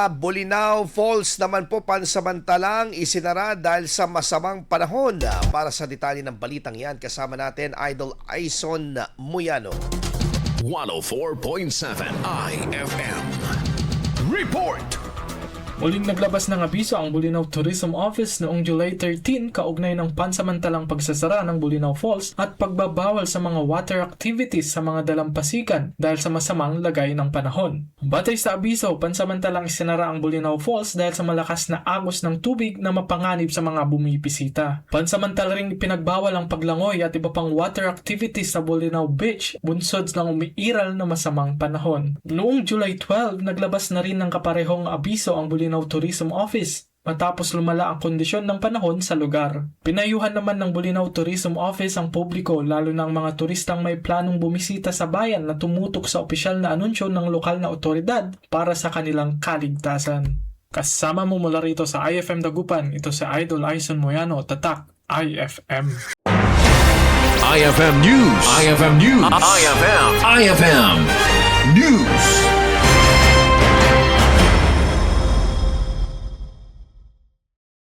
Bolinao Falls naman po pansamantalang isinara dahil sa masamang panahon. Para sa detalye ng balitang yan, kasama natin Idol Ison Muyano. 104.7 IFM Report. Muling naglabas ng abiso ang Bolinao Tourism Office noong July 13 kaugnay ng pansamantalang pagsasara ng Bolinao Falls at pagbabawal sa mga water activities sa mga dalampasigan dahil sa masamang lagay ng panahon. Batay sa abiso, pansamantalang isinara ang Bolinao Falls dahil sa malakas na agos ng tubig na mapanganib sa mga bumibisita. Pansamantala ring ipinagbawal ang paglangoy at iba pang water activities sa Bolinao Beach bunsod ng umiiral na masamang panahon. Noong July 12, naglabas na rin ng kaparehong abiso ang Bolinao Tourism Office matapos lumala ang kondisyon ng panahon sa lugar. Pinayuhan naman ng Bolinao Tourism Office ang publiko lalo na ang mga turistang may planong bumisita sa bayan na tumutok sa opisyal na anunsyo ng lokal na otoridad para sa kanilang kaligtasan. Kasama mo mula rito sa IFM Dagupan, ito si Idol Ison Muyano, Tatak IFM. IFM News. IFM News. IFM News.